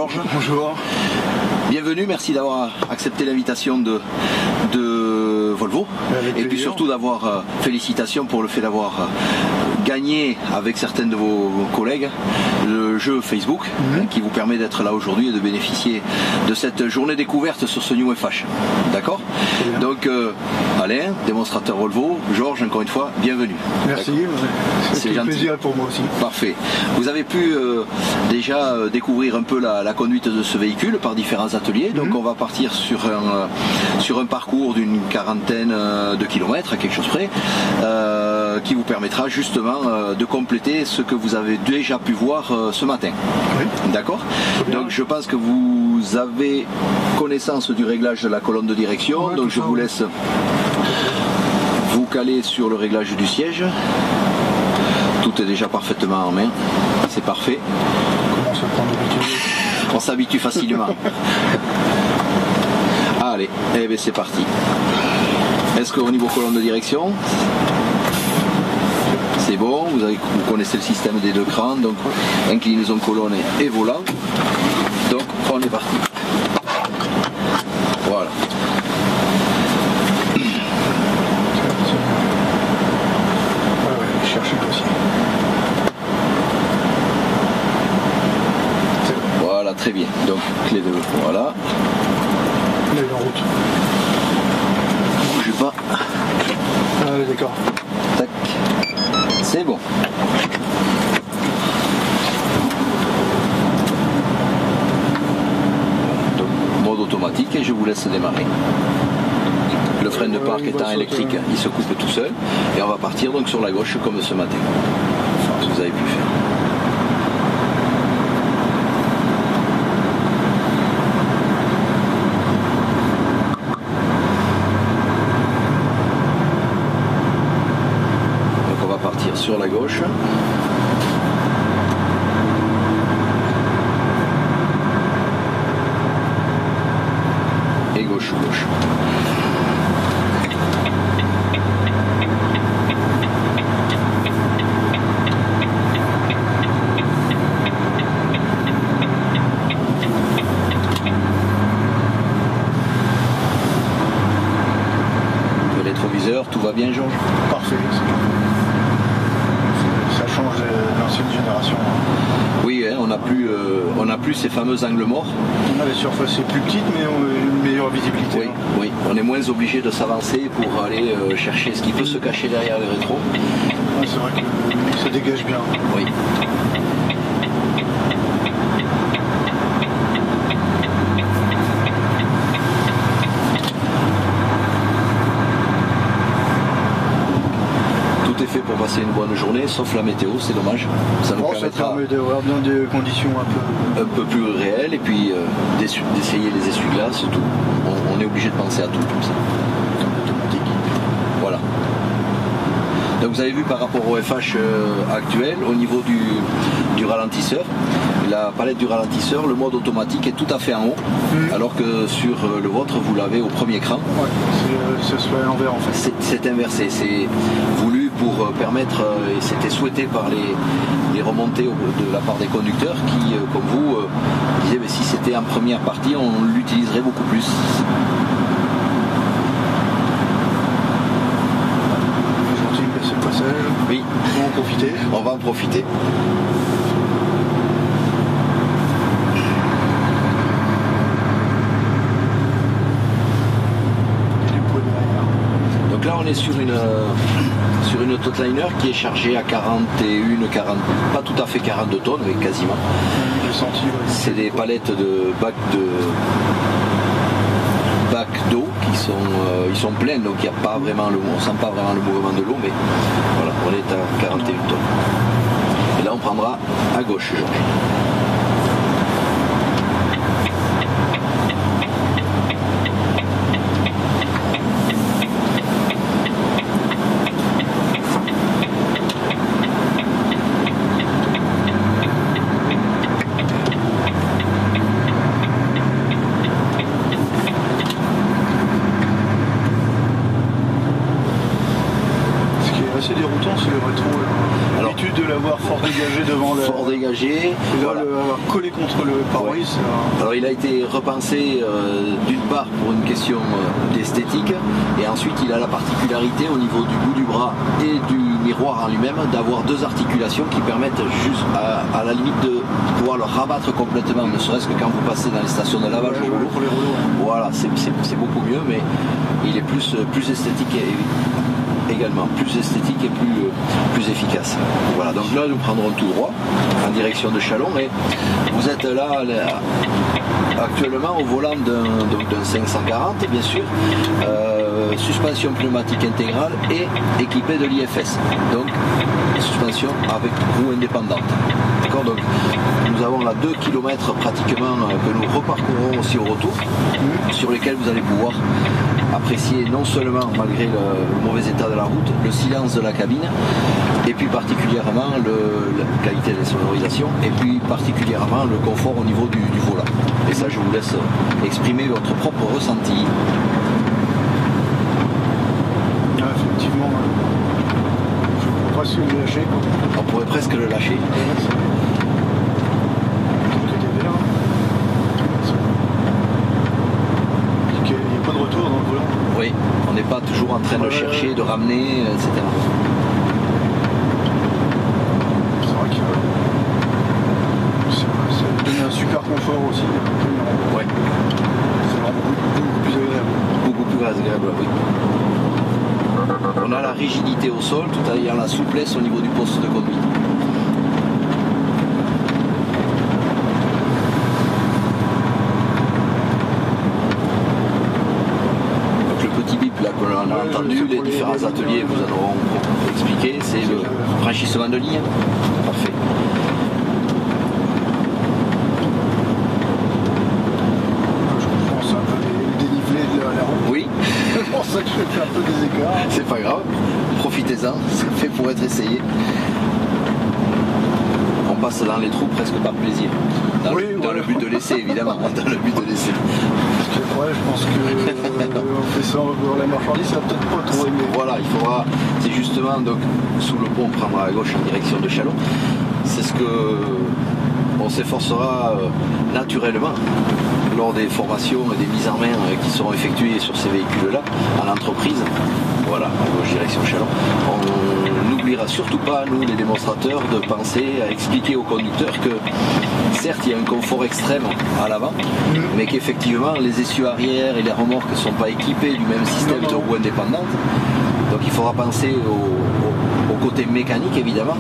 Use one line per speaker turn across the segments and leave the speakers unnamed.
Georges.
Bonjour.
Bienvenue, merci d'avoir accepté l'invitation de Volvo. Et puis surtout d'avoir félicitations pour le fait d'avoir gagné avec certains de vos collègues le jeu Facebook qui vous permet d'être là aujourd'hui et de bénéficier de cette journée découverte sur ce New FH. D'accord? Donc Alain, démonstrateur Volvo, Georges, encore une fois, bienvenue.
Merci, c'est un plaisir pour moi aussi.
Parfait. Vous avez pu déjà découvrir un peu la conduite de ce véhicule par différents ateliers. Donc on va partir sur un parcours d'une quarantaine de kilomètres, à quelque chose près, qui vous permettra justement de compléter ce que vous avez déjà pu voir ce matin.
Oui.
D'accord? Donc je pense que vous avez connaissance du réglage de la colonne de direction.
Ouais,
donc je vous laisse vous caler sur le réglage du siège. Tout est déjà parfaitement en main. C'est parfait.
Comment se prendre l'habitude?
On s'habitue facilement. Allez, eh bien c'est parti. Est-ce qu'au niveau colonne de direction, c'est bon, vous connaissez le système des deux crans, donc inclinaison colonne et volant. Donc on est parti. Voilà. Voilà, très bien. Donc clé de voilà.
Là, il est en route.
Bougez pas.
Ah oui, d'accord.
Tac. C'est bon. Donc, mode automatique et je vous laisse démarrer. Le frein de parc étant électrique, il se coupe tout seul et on va partir donc sur la gauche comme ce matin. Enfin, ce que vous avez pu faire. Sur la gauche. Et gauche. Le rétroviseur, tout va bien, Georges?
Parfait. Ça change de l'ancienne génération.
Oui, hein, on n'a plus ces fameux angles morts.
On a les surfaces plus petites, mais on a une meilleure visibilité.
Oui, oui, on est moins obligé de s'avancer pour aller chercher ce qui peut se cacher derrière les rétros.
Ouais, c'est vrai que ça dégage bien.
Oui. Fait pour passer une bonne journée, sauf la météo, c'est dommage. Ça nous permettra
permet d'avoir bien des conditions
un peu plus réelles et puis d'essayer les essuie-glaces, tout. On est obligé de penser à tout comme ça. Automatique. Voilà. Donc vous avez vu par rapport au FH actuel, au niveau du ralentisseur, la palette du ralentisseur, le mode automatique est tout à fait en haut, alors que sur le vôtre, vous l'avez au premier cran.
Ouais, ça se fait à l'envers en fait.
C'est inversé, c'est voulu pour permettre, et c'était souhaité par les remontées de la part des conducteurs qui, comme vous, disaient mais si c'était en première partie, on l'utiliserait beaucoup plus.
Gentil de passer le passage.
Oui.
On va en profiter.
On va en profiter. Donc là on est sur une Totliner qui est chargée à 41, 40, pas tout à fait 42 tonnes, mais quasiment. C'est des palettes de bac d'eau qui sont pleines, donc il n'y a pas vraiment on sent pas vraiment le mouvement de l'eau, mais voilà, on est à 41 tonnes. Et là on prendra à gauche, Georges. léger.
Et là,
Voilà.
collé contre le pare-brise.
Alors il a été repensé d'une part pour une question d'esthétique, et ensuite il a la particularité au niveau du bout du bras et du miroir en lui-même d'avoir deux articulations qui permettent juste à la limite de pouvoir le rabattre complètement, ne serait-ce que quand vous passez dans les stations de lavage au rouleau.
Pour les rouleaux.
Voilà, c'est beaucoup mieux, mais il est plus esthétique également, plus esthétique et plus efficace. Voilà, donc là nous prendrons tout droit en direction de Châlons, et vous êtes là actuellement au volant d'un 540 bien sûr, suspension pneumatique intégrale et équipé de l'IFS, donc suspension avec roue indépendante. D'accord, donc nous avons là 2 km pratiquement que nous reparcourons aussi au retour, sur lesquels vous allez pouvoir apprécier non seulement, malgré le mauvais état de la route, le silence de la cabine, et puis particulièrement la qualité de la sonorisation, et puis particulièrement le confort au niveau du volant. Et ça, je vous laisse exprimer votre propre ressenti.
Ah, effectivement, je pourrais presque le lâcher.
On pourrait presque le lâcher.
Il n'y a pas de retour dans le volant.
Oui, on n'est pas toujours en train de chercher, de ramener, etc.
C'est vrai que ça donne un super confort aussi.
Ouais.
C'est vraiment beaucoup plus agréable.
Beaucoup plus agréable, oui. On a la rigidité au sol tout en ayant la souplesse au niveau du poste de conduite. Donc le petit bip là que l'on a entendu, les différents ateliers vous en auront expliqué, c'est le franchissement de ligne. Parfait.
Je pense un peu les dénivelés de la route.
Oui,
C'est pour ça que je fais un peu des écarts.
c'est pas grave. Profitez-en, c'est fait pour être essayé. On passe dans les trous presque par plaisir. Dans le but de laisser, évidemment. Dans le but de laisser.
Parce que je pense que on fait ça pour la marchandise, ça va peut-être pas trop aimer.
Voilà, il faudra, c'est justement donc sous le pont, prendre à gauche en direction de Châlons. C'est ce que on s'efforcera naturellement lors des formations et des mises en main qui seront effectuées sur ces véhicules-là en entreprise. Voilà, à gauche direction Châlons. On n'oubliera surtout pas, nous les démonstrateurs, de penser à expliquer aux conducteurs que certes il y a un confort extrême à l'avant, mais qu'effectivement les essieux arrière et les remorques ne sont pas équipés du même système de roue indépendante. Donc il faudra penser au côté mécanique évidemment,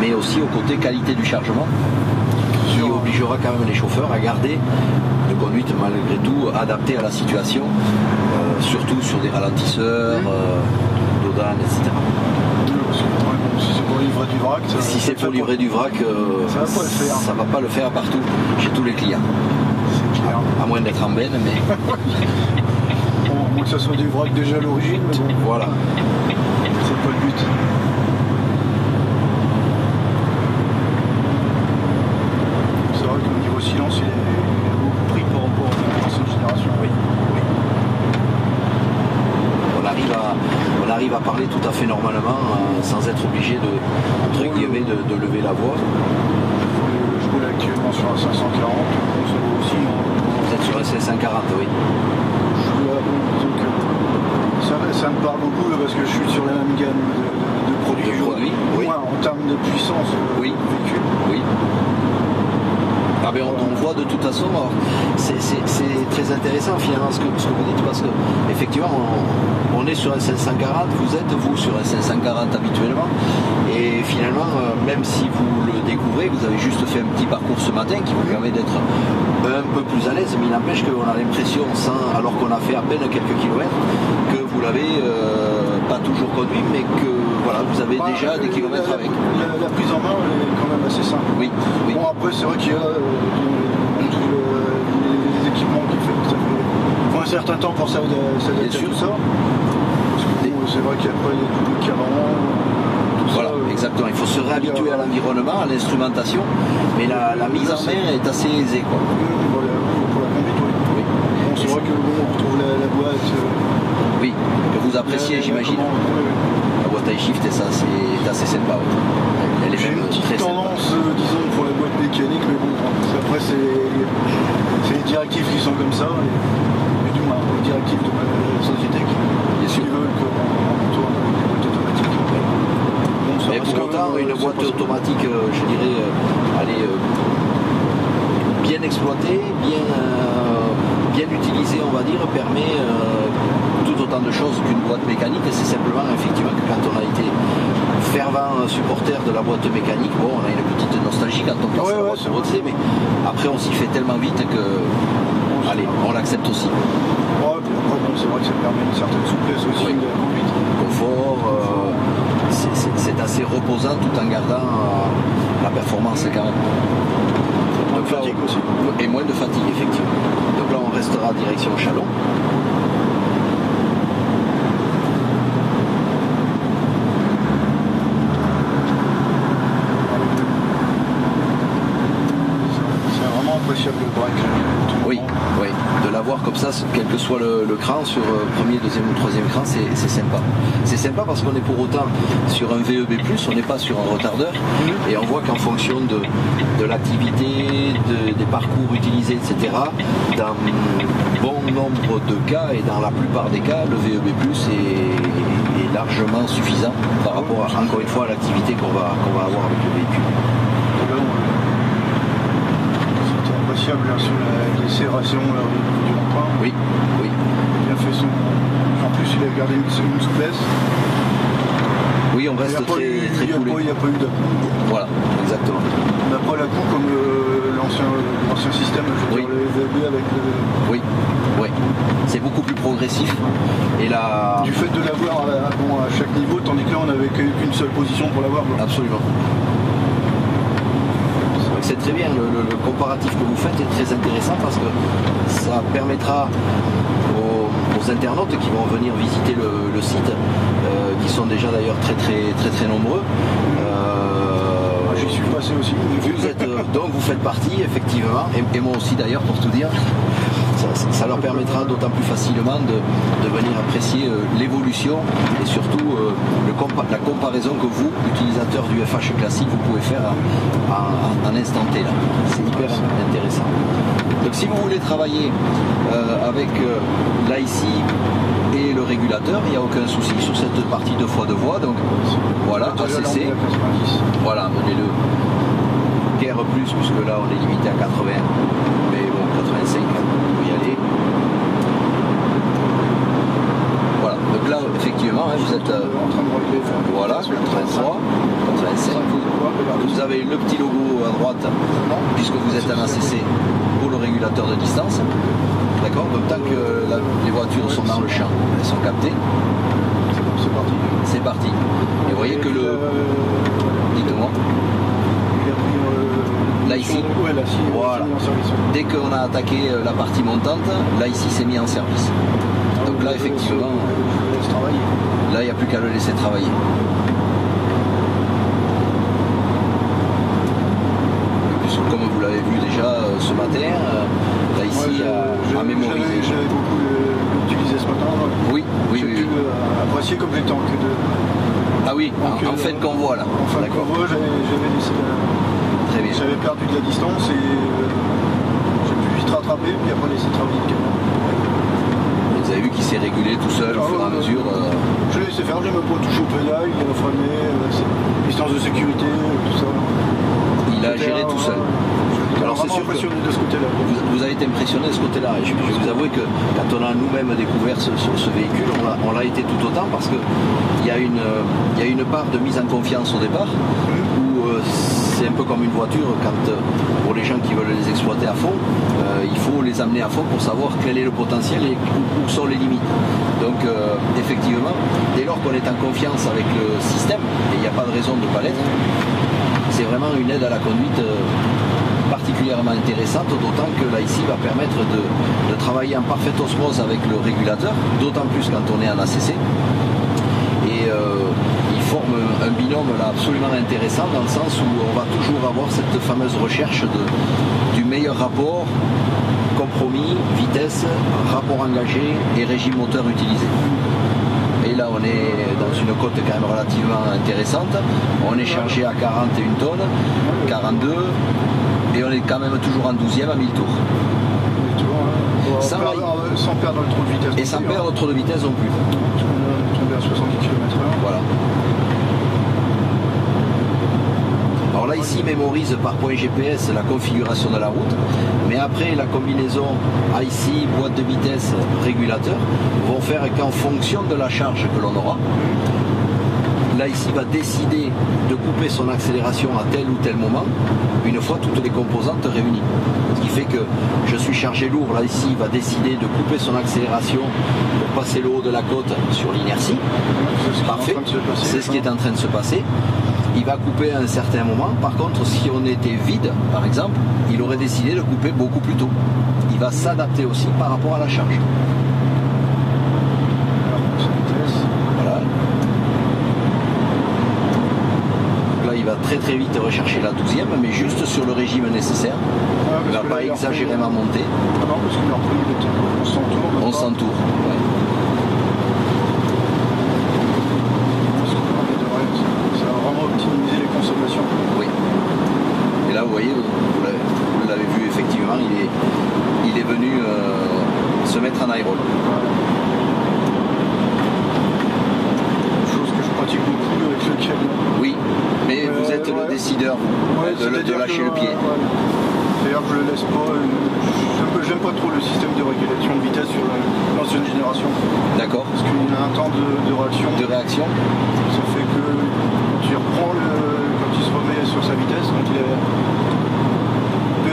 mais aussi au côté qualité du chargement, qui obligera quand même les chauffeurs à garder une conduite malgré tout adaptée à la situation, surtout sur des ralentisseurs, d'Odan, etc.
Si c'est pour livrer du vrac,
Si c'est pour livrer du vrac, ça va pas le faire partout, chez tous les clients.
C'est clair.
À moins d'être en benne, mais
Bon, à moins que ça soit du vrac déjà à l'origine, mais bon,
voilà.
c'est pas le but. C'est vrai qu'au niveau silence, il est beaucoup pris par rapport à l'ancienne génération.
Oui. On arrive à parler tout à fait normalement sans être obligé de lever la voix.
Je roule actuellement sur un 540, ça vaut aussi.
Vous êtes sur un 540, oui.
Ça me parle beaucoup parce que je suis sur la même gamme de produits.
Oui.
Moins en termes de puissance
Oui.
véhicule.
Oui. Ah ben on voit de toute façon, c'est très intéressant finalement ce que vous dites, parce que effectivement on est sur un 540, vous êtes vous sur un 540 habituellement, et finalement même si vous le découvrez, vous avez juste fait un petit parcours ce matin qui vous permet d'être un peu plus à l'aise, mais il n'empêche qu'on a l'impression, alors qu'on a fait à peine quelques kilomètres, que vous l'avez pas toujours conduit, mais que voilà, vous avez déjà des kilomètres avec.
La prise en main elle est quand même assez simple.
Oui.
Bon, après c'est vrai qu'il y a les équipements qui fait que ça faut un certain temps pour s'adapter à tout ça. Parce que bon, c'est vrai qu'après il y a tout le cadran.
Voilà, exactement. Il faut se réhabituer à l'environnement, à l'instrumentation, mais la mise en main est assez aisée, quoi.
Voilà, pour la conduite, oui. Bon, c'est vrai que bon, on retrouve la boîte.
Oui, que vous appréciez, j'imagine. La boîte boîte iShift et ça c'est assez sympa. Ouais. Elle est
J'ai
même
une petite
très
tendance, disons, pour la boîte mécanique, mais bon, après c'est les directives qui sont comme ça, et du moins les directives de ma société qui veulent qu'on tourne avec des boîtes automatiques. Bon, ça
et pour autant, une boîte automatique, je dirais, bien exploitée, bien utilisée, on va dire, permet tout autant de choses qu'une boîte mécanique. Et c'est simplement, effectivement, que quand on a été fervent supporter de la boîte mécanique, bon, on a une petite nostalgie quand on pense à la boîte routier, mais après on s'y fait tellement vite que, allez, on l'accepte aussi.
Ouais, puis après, bon, c'est vrai que ça permet une certaine souplesse aussi de la conduite.
Confort, c'est assez reposant tout en gardant la performance quand même.
Moins de fatigue aussi.
Et moins de fatigue, effectivement. Donc là, on restera direction Châlons.
C'est vraiment appréciable le break.
Oui, oui. De l'avoir comme ça, quel que soit le cran, sur premier, deuxième ou troisième cran, c'est sympa. C'est sympa parce qu'on est pour autant sur un VEB+, on n'est pas sur un retardeur, et on voit qu'en fonction de l'activité, des parcours utilisés, etc., dans bon nombre de cas, et dans la plupart des cas, le VEB+, est largement suffisant par rapport, encore une fois, à l'activité qu'on va avoir avec le véhicule.
C'était appréciable là, sur les serrations là, du rond-point.
Oui, oui.
Il a fait son... En plus, il a gardé une souplesse.
Oui, on reste très coulé.
Il n'y a pas eu d'à-coup.
Voilà, exactement.
On n'a pas l'à-coup comme l'ancien système, je veux dire, le VB avec le...
Oui, oui. C'est beaucoup plus progressif. Et là...
Du fait de l'avoir à chaque niveau, tandis que là, on n'avait qu'une seule position pour l'avoir.
Absolument. C'est très bien, le comparatif que vous faites est très intéressant parce que ça permettra aux internautes qui vont venir visiter le site, qui sont déjà d'ailleurs très nombreux.
J'y suis passé aussi.
Donc vous faites partie effectivement, et moi aussi d'ailleurs pour tout dire. Ça leur permettra d'autant plus facilement de venir apprécier l'évolution et surtout la comparaison que vous, utilisateurs du FH classique, vous pouvez faire en instant T. C'est hyper intéressant. Donc si vous voulez travailler avec l'IC et le régulateur, il n'y a aucun souci sur cette partie 2x2 voies. Donc voilà, ACC. Voilà, donnez-le guère plus puisque là on est limité à 80. Mais bon, 85, on peut y aller. Voilà, donc là effectivement vous êtes
en train de régler.
Voilà, 83, 85. Vous avez le petit logo à droite puisque vous êtes en ACC pour le régulateur de distance. D'accord, donc tant que les voitures sont dans le champ, elles sont captées.
C'est parti.
C'est parti. Et vous voyez que le... Dites-moi. Là ici, voilà. Dès qu'on a attaqué la partie montante, là ici c'est mis en service. Donc là effectivement, là il n'y a plus qu'à le laisser travailler. Puisque comme vous l'avez vu déjà ce matin, là ici à mémoriser.
J'avais beaucoup utilisé ce matin.
Oui.
J'ai pu apprécier comme j'étais en queue de...
Ah oui, en fin de convoi là.
En fin de convoi, j'avais laissé
Très bien.
J'avais perdu de la distance et j'ai pu vite rattraper, puis après laisser travailler le camion.
Vous avez vu qu'il s'est régulé tout seul au fur et à mesure.
Je l'ai laissé faire, j'ai même pas touché au pédale, il a freiné, distance de sécurité, tout ça.
Il a géré tout seul.
Alors c'est sûr impressionné de ce côté-là.
Vous avez été impressionné de ce côté-là. Je vais vous avouer que quand on a nous-mêmes découvert ce véhicule, on l'a été tout autant parce qu'il y a une part de mise en confiance au départ où c'est un peu comme une voiture quand pour les gens qui veulent les exploiter à fond, il faut les amener à fond pour savoir quel est le potentiel et où sont les limites. Donc effectivement, dès lors qu'on est en confiance avec le système, et il n'y a pas de raison de ne pas l'être, c'est vraiment une aide à la conduite particulièrement intéressante, d'autant que là ici va permettre de travailler en parfaite osmose avec le régulateur, d'autant plus quand on est en ACC. Et il forme un binôme là absolument intéressant dans le sens où on va toujours avoir cette fameuse recherche du meilleur rapport, compromis, vitesse, rapport engagé et régime moteur utilisé. Et Et là, on est dans une côte quand même relativement intéressante. On est chargé à 41 tonnes, 42, et on est quand même toujours en 12e à 1000 tours.
Sans perdre trop de vitesse.
Et sans perdre trop de vitesse non plus.
Tomber à 70 km/h.
Voilà. Alors là ici mémorise par point GPS la configuration de la route, mais après la combinaison IC, boîte de vitesse, régulateur vont faire qu'en fonction de la charge que l'on aura, là ici va décider de couper son accélération à tel ou tel moment, une fois toutes les composantes réunies. Ce qui fait que je suis chargé lourd, là ici il va décider de couper son accélération pour passer le haut de la côte sur l'inertie. Parfait, c'est ce qui est en train de se passer. Il va couper à un certain moment. Par contre, si on était vide, par exemple, il aurait décidé de couper beaucoup plus tôt. Il va s'adapter aussi par rapport à la charge. Voilà. Donc là, il va très très vite rechercher la 12e, mais juste sur le régime nécessaire. Il ne va pas exagérément monter.
Ah non, parce qu'il a repris 1100 tours.
1100 tours. Ouais.
Optimiser les consommations.
Oui. Et là, vous voyez, vous l'avez vu effectivement, il est venu se mettre en high roll.
Chose que je pratique beaucoup avec le camion.
Oui, mais vous êtes le décideur de lâcher le pied.
C'est-à-dire que je le laisse pas. J'aime pas trop le système de régulation de vitesse sur l'ancienne génération.
D'accord.
Parce qu'il a un temps de réaction.
De réaction.
Ça fait que tu reprends quand il se remet sur sa vitesse, donc il est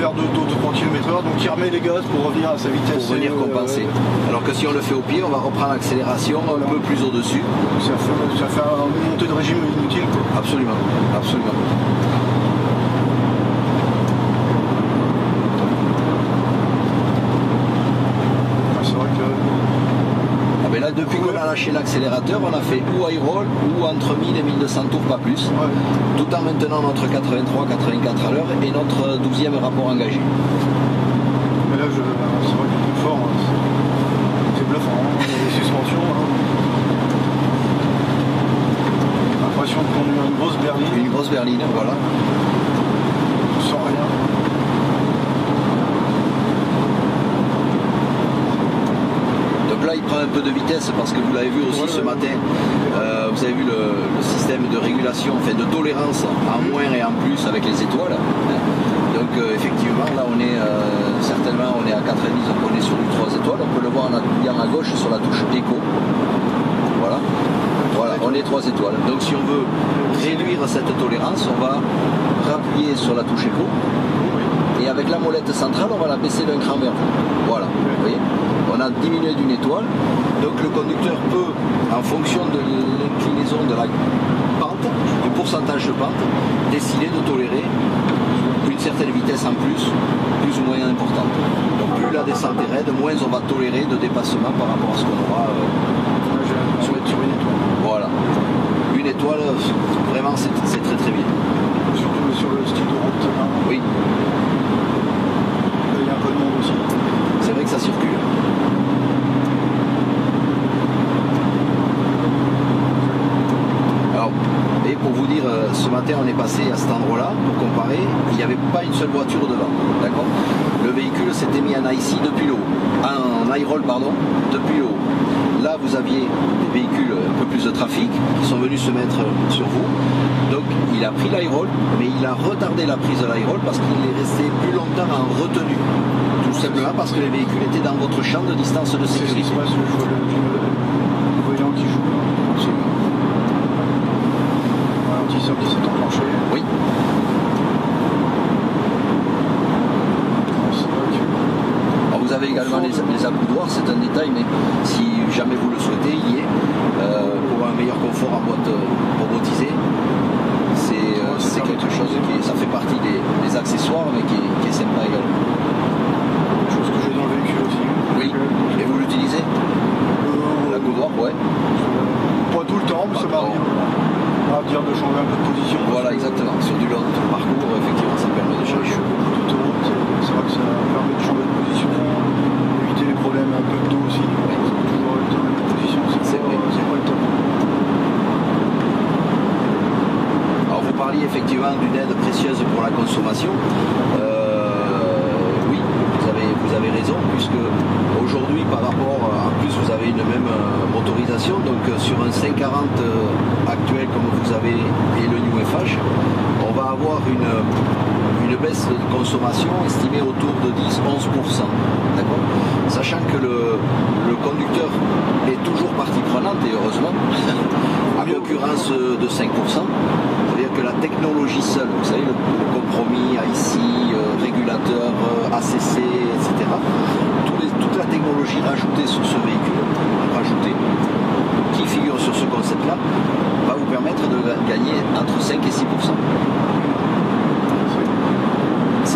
PR de 3 km/h, donc il remet les gaz pour revenir à sa vitesse.
Pour venir compenser. Alors que si on le fait au pied, on va reprendre l'accélération un peu plus au-dessus.
Ça fait une montée de régime inutile.
Absolument, absolument. Là, depuis qu'on a lâché l'accélérateur, on a fait ou high roll ou entre 1000 et 1200 tours, pas plus, tout en maintenant notre 83-84 à l'heure et notre 12e rapport engagé.
Mais là, c'est vrai que le confort, c'est bluffant, les suspensions. L'impression de conduire une grosse berline.
Une grosse berline, voilà.
Sans rien.
Là, il prend un peu de vitesse parce que vous l'avez vu aussi ce matin, vous avez vu le système de régulation, enfin de tolérance en moins et en plus avec les étoiles. Donc effectivement, là on est certainement on est à 4,5, donc on est sur du 3 étoiles. On peut le voir en appuyant à gauche sur la touche écho. Voilà. Voilà, on est 3 étoiles. Donc si on veut réduire cette tolérance, on va appuyer sur la touche écho. Et avec la molette centrale, on va la baisser d'un cran vers vous. Voilà, vous voyez, on a diminué d'une étoile. Donc le conducteur peut, en fonction de l'inclinaison de la pente, du pourcentage de pente, décider de tolérer une certaine vitesse en plus ou moins importante. Donc plus la descente est raide, moins on va tolérer de dépassement par rapport à ce qu'on aura
sur une étoile.
Voilà. Une étoile, vraiment c'est très très bien.
Surtout sur le style de route.
Oui.
Il y a un peu de monde aussi.
C'est vrai que ça circule. Alors, et pour vous dire, ce matin on est passé à cet endroit-là, pour comparer, il n'y avait pas une seule voiture devant, d'accord? Le véhicule s'était mis en IC depuis le haut, en high roll pardon, depuis le haut. Là vous aviez des véhicules un peu plus de trafic qui sont venus se mettre sur vous. Donc il a pris l'high roll, mais il a retardé la prise de l'high roll parce qu'il est resté plus longtemps en retenue. Tout simplement parce que les véhicules étaient dans votre champ de distance de sécurité.
C'est ce qui se passe, je vois le voyant qui joue.
Absolument.
Ralentisseur qui s'est enclenché.
Oui. Alors vous avez également les accoudoirs, c'est un détail, mais si jamais vous le souhaitez, il y est. Pour un meilleur confort en boîte robotisée, c'est quelque chose qui ça fait partie des accessoires, mais qui est sympa également.
Chose que j'ai dans le véhicule aussi.
Oui, et vous l'utilisez l'accoudoir, ouais.
Pas tout le temps, mais ça m'arrive. À dire de changer un peu de position.
Voilà, exactement. Sur du long parcours, effectivement, ça permet de changer.
C'est vrai que ça permet de changer de position, éviter les problèmes un peu de dos aussi. Toujours être dans la même position.
motorisation, donc sur un 540 actuel comme vous avez et le New FH, on va avoir une baisse de consommation estimée autour de 10-11%. D'accord ? Sachant que le conducteur est toujours partie prenante, et heureusement, à concurrence de 5%. C'est-à-dire que la technologie seule, vous savez, le compromis IC, régulateur, ACC, etc., toute la technologie rajoutée sur ce véhicule, qui figure sur ce concept-là, va vous permettre de gagner entre 5 et 6%.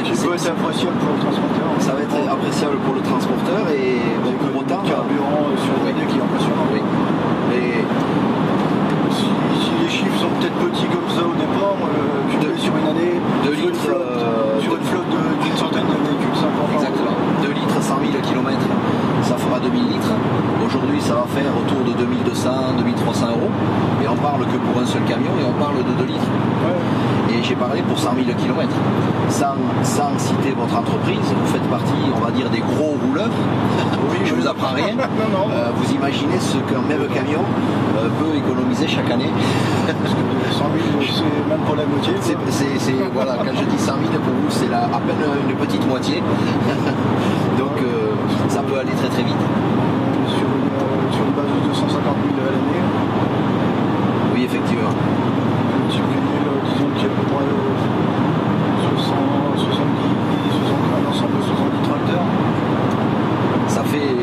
Ça va être appréciable pour le transporteur.
Ça va être appréciable pour le transporteur et bon, pour autant.
Le carburant sur le qui est impressionnant.
Oui. Mais
si les chiffres sont peut-être petits comme ça au départ, sur une année, sur une flotte d'une centaine de véhicules, 50 ans.
Exactement. 2 litres, 100 000 km, ça fera 2000 litres. Aujourd'hui, ça va faire autour de 2200, 2300 euros. Et on parle que pour un seul camion et on parle de 2 litres.
Ouais.
Et j'ai parlé pour 100 000 km. Sans citer votre entreprise, vous faites partie, on va dire, des gros rouleurs. Oui, je vous apprends rien.
Non.
Vous imaginez ce qu'un même camion peut économiser chaque année.
Parce que 100 000, c'est même pas la moitié.
Voilà, quand je dis 100 000, pour vous, c'est à peine une petite moitié. Donc, ça peut aller très très vite.
Sur une base de 250 000 à l'année.
Oui, effectivement.
Disons qu'il y a à peu près un ensemble de 70 tracteurs.
Ça fait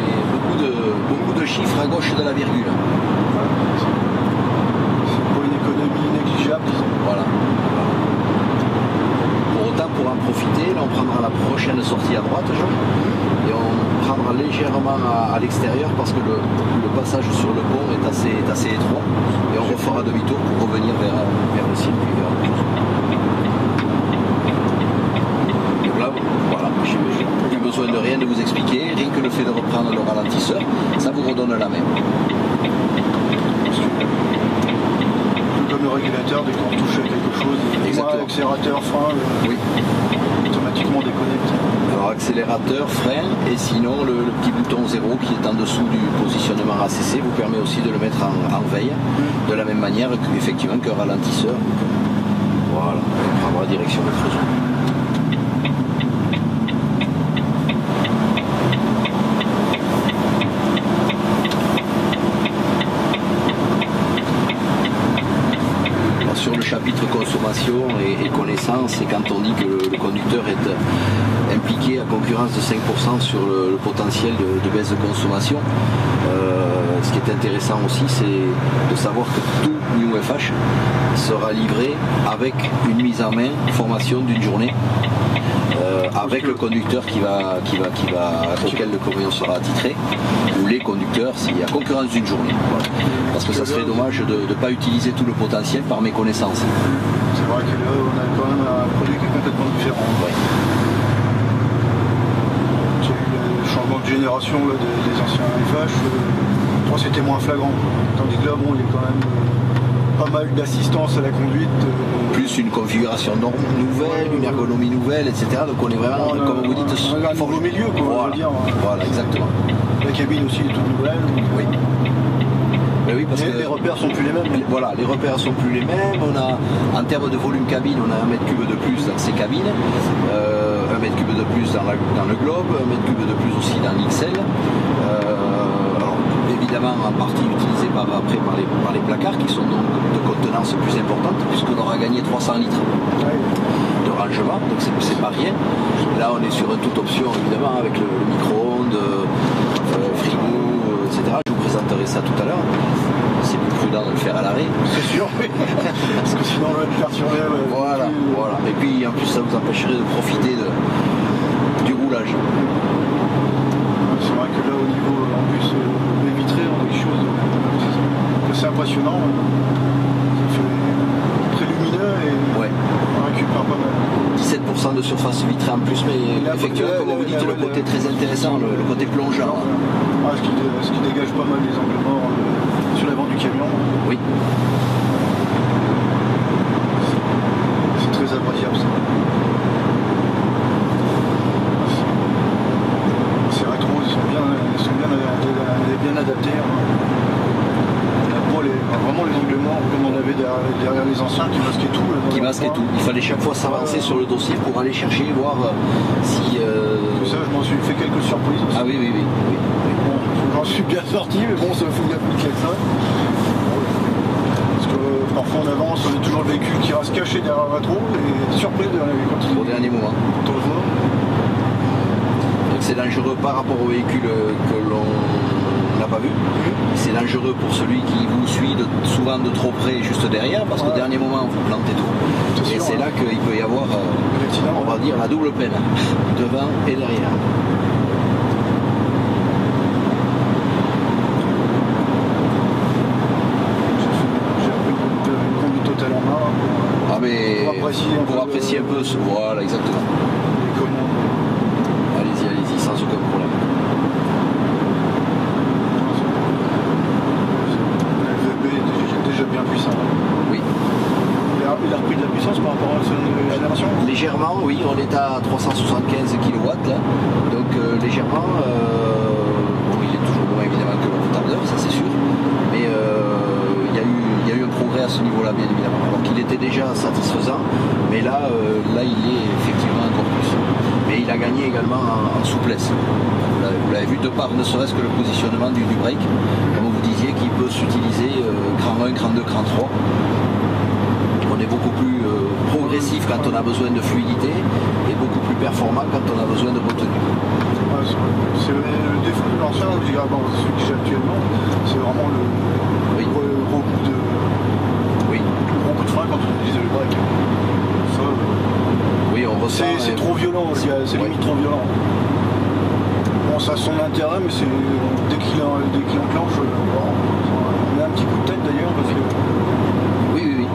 beaucoup de chiffres à gauche de la virgule.
C'est pas une économie négligeable, disons.
Voilà. Pour autant, pour en profiter, là on prendra la prochaine sortie à droite, et on prendra légèrement à l'extérieur parce que le passage sur le pont est assez étroit, et on refera demi-tour pour revenir vers le circuit. Donc là, voilà, j'ai plus besoin de rien de vous expliquer, rien que le fait de reprendre le ralentisseur, ça vous redonne la main.
Comme le régulateur, dès qu'on touche à quelque chose, accélérateur, frein,
oui.
Automatiquement déconnecte.
Alors accélérateur, frein, et sinon le petit bouton 0 qui est en dessous du positionnement ACC vous permet aussi de le mettre en veille, de la même manière qu'effectivement qu'un ralentisseur. Voilà, on prendra la direction de Creusot. Sur le chapitre consommation et connaissance, et quand on dit que le conducteur est impliqué à concurrence de 5% sur le potentiel de baisse de consommation, ce qui est intéressant aussi, c'est de savoir que tout New FH sera livré avec une mise en main, formation d'une journée, avec le conducteur auquel le camion sera attitré, ou les conducteurs s'il y a concurrence d'une journée. Voilà. Parce que ça serait dommage de ne pas utiliser tout le potentiel par méconnaissance.
C'est vrai que là, on a quand même un produit qui est complètement différent.
Ouais.
Il y a eu le changement de génération là, des anciens FH. Je pense que c'était moins flagrant. Tandis que là, bon, il y a quand même pas mal d'assistance à la conduite.
Plus une configuration nouvelle, une ergonomie nouvelle, etc. Donc on est vraiment, comme vous dites,
un nouveau milieu, quoi,
voilà.
on va dire.
Voilà, exactement.
La cabine aussi est toute nouvelle.
Oui. Mais oui, parce que
les repères sont plus les mêmes.
Voilà, les repères sont plus les mêmes. On a, en termes de volume cabine, on a 1 mètre cube de plus dans ces cabines, 1 mètre cube de plus dans le globe, 1 mètre cube de plus aussi dans l'XL. Alors, évidemment, en partie utilisé par les placards qui sont donc de contenance plus importante, puisqu'on aura gagné 300 litres de rangement, donc c'est pas rien. Là, on est sur une toute option, évidemment, avec le micro-ondes, frigo, etc. Je vous présenterai ça tout à l'heure. C'est plus prudent de le faire à l'arrêt.
C'est sûr, oui. Parce que sinon, on va le faire sur les...
Voilà. Et puis, en plus, ça vous empêcherait de profiter du roulage.
C'est vrai que là, au niveau, en plus, les vitrées, on a quelque chose d'assez impressionnant. Ça fait très lumineux et on récupère pas mal.
17% de surface vitrée en plus, mais effectivement, comme vous dites, le côté très intéressant, le côté plongeant.
Ce qui dégage pas mal les angles morts sur l'avant du camion.
Oui.
C'est très appréciable ça. Ces rétros, ils sont bien adaptés. derrière les anciens qui masquaient tout.
Qui masquaient tout. Il fallait chaque fois s'avancer sur le dossier pour aller chercher, voir si...
Ça, je m'en suis fait quelques surprises aussi.
Ah oui.
Bon, j'en suis bien sorti, mais bon, ça fout bien plus que ça. Parce que parfois on avance, on a toujours le véhicule qui reste caché derrière un rétro, et surprise
au dernier moment.
Quand on le voit.
Donc c'est dangereux par rapport au véhicule que l'on n'a pas vu. C'est dangereux pour celui qui vous suit souvent de trop près juste derrière, parce qu'au dernier moment vous plantez tout. Et c'est là qu'il peut y avoir, on va dire, la double peine, devant et derrière. Pour apprécier un peu ce... Voilà, exactement. Allez-y, sans aucun problème.
Le VB est déjà bien puissant.
Oui.
Il a repris de la puissance par rapport à cette génération?
Légèrement, oui. On est à 375 kW là. Donc légèrement, bon, il est toujours moins évidemment que le retardeur, ça c'est sûr. Mais il y a eu un progrès à ce niveau-là, bien évidemment. Alors qu'il était déjà satisfaisant, mais là, il est effectivement encore plus. Mais il a gagné également en souplesse. Vous l'avez vu, de par ne serait-ce que le positionnement du break, comme vous disiez, qui peut s'utiliser cran 1, cran 2, cran 3. On est beaucoup plus progressif quand on a besoin de fluidité et beaucoup plus performant quand on a besoin de retenue.
C'est le défaut de l'ancien, celui que j'ai actuellement, c'est vraiment le gros coup de...
Oui.
Le gros coup de frein quand on utilise le break. Ça,
oui, on ressent...
C'est trop violent, c'est limite trop violent. Bon, ça a son intérêt, mais dès qu'il enclenche, on met un petit coup de tête d'ailleurs, parce que...
Oui.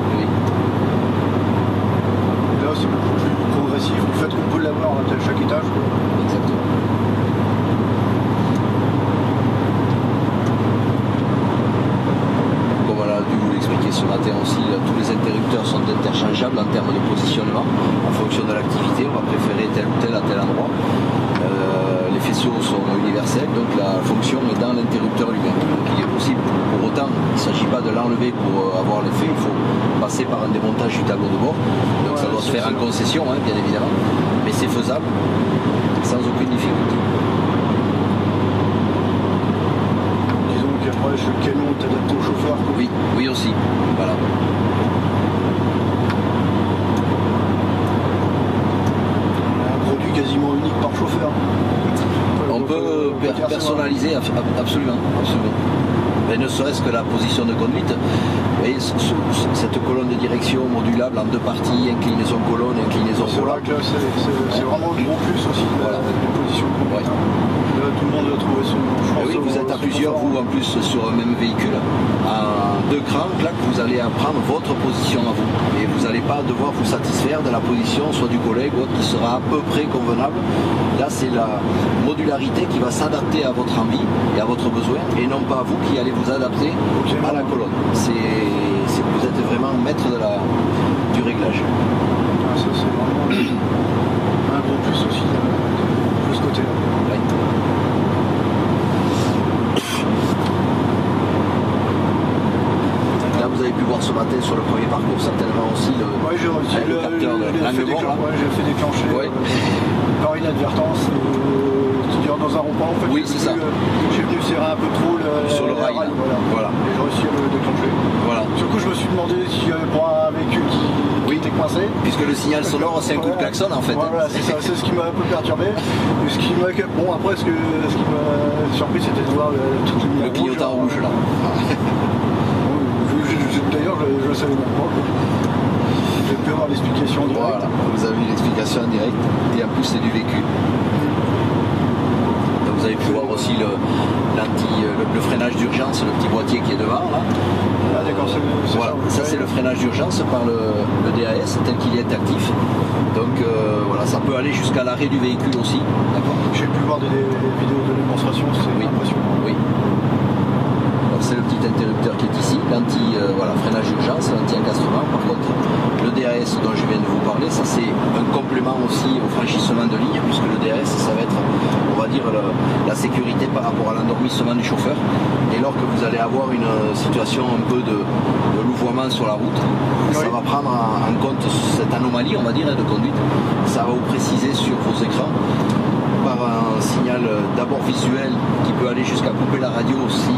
Là, c'est beaucoup plus progressif, du fait qu'on peut l'avoir à chaque étage.
Exactement. Comme on a dû vous l'expliquer ce matin aussi, là, tous les interrupteurs sont interchangeables en termes de positionnement. En fonction de l'activité, on va préférer tel ou tel à tel endroit. Les faisceaux sont universels, donc la fonction est dans l'interrupteur lui-même. Donc il est possible, pour autant, il ne s'agit pas de l'enlever pour avoir l'effet, il faut passer par un démontage du tableau de bord. Donc ça doit se faire en concession, hein, bien évidemment, mais c'est faisable sans aucune difficulté.
Disons qu'après, le camion est adapté au chauffeur.
Oui aussi, voilà.
Quasiment unique par chauffeur.
On peut personnaliser absolument. Mais ne serait-ce que la position de conduite. Vous voyez, cette colonne de direction modulable en deux parties, inclinaison colonne, inclinaison volant.
C'est vraiment le gros plus aussi de la position de conduite. Là, tout le monde a trouvé son choix.
Oui, vous êtes à plusieurs, vous en plus sur un même véhicule. À deux crans, là, vous allez apprendre votre position à vous. Et vous n'allez pas devoir vous satisfaire de la position soit du collègue ou autre qui sera à peu près convenable. Là, c'est la modularité qui va s'adapter à votre envie et à votre besoin, et non pas vous qui allez vous adapter à la colonne. Vous êtes vraiment maître du réglage.
Ah, ça, c'est vraiment un gros plus aussi de ce côté-là.
Oui. Là, vous avez pu voir ce matin sur le premier parcours certainement aussi le capteur de l'angle mort.
J'ai fait déclencher par inadvertance. C'est-à-dire dans un rond-point, en fait,
oui, c'est ça.
J'ai venu serrer un peu trop
sur le rail.
Voilà. Et j'ai réussi à le déclencher. Voilà. Du coup, je me suis demandé s'il y avait pas un véhicule qui était coincé.
Puisque le signal sonore, c'est un coup de klaxon en fait.
Voilà, c'est ça. C'est ce qui m'a un peu perturbé. Et bon, après, ce qui m'a surpris, c'était de voir
le clignotant rouge là.
D'ailleurs, je le savais même pas. J'ai pu avoir l'explication en direct.
Voilà, vous avez l'explication en direct. Et en plus, c'est du vécu. Donc, vous avez pu voir aussi le freinage d'urgence, le petit boîtier qui est devant là.
Ah d'accord,
voilà, ça c'est le freinage d'urgence par le DAS tel qu'il est actif. Donc voilà, ça peut aller jusqu'à l'arrêt du véhicule aussi.
J'ai pu voir des vidéos de démonstration, c'est impressionnant.
Oui. Donc c'est le petit interrupteur qui est ici, freinage d'urgence, l'anti-encastrement. Par contre, le DAS dont je viens de vous parler, ça c'est un complément aussi au franchissement de ligne, puisque le DAS, ça va être, on va dire, la sécurité par rapport à l'endormissement du chauffeur. Et lors que vous allez avoir une situation un peu de louvoiement sur la route, ça va prendre en compte cette anomalie, on va dire, de conduite. Ça va vous préciser sur vos écrans par un signal d'abord visuel qui peut aller jusqu'à couper la radio si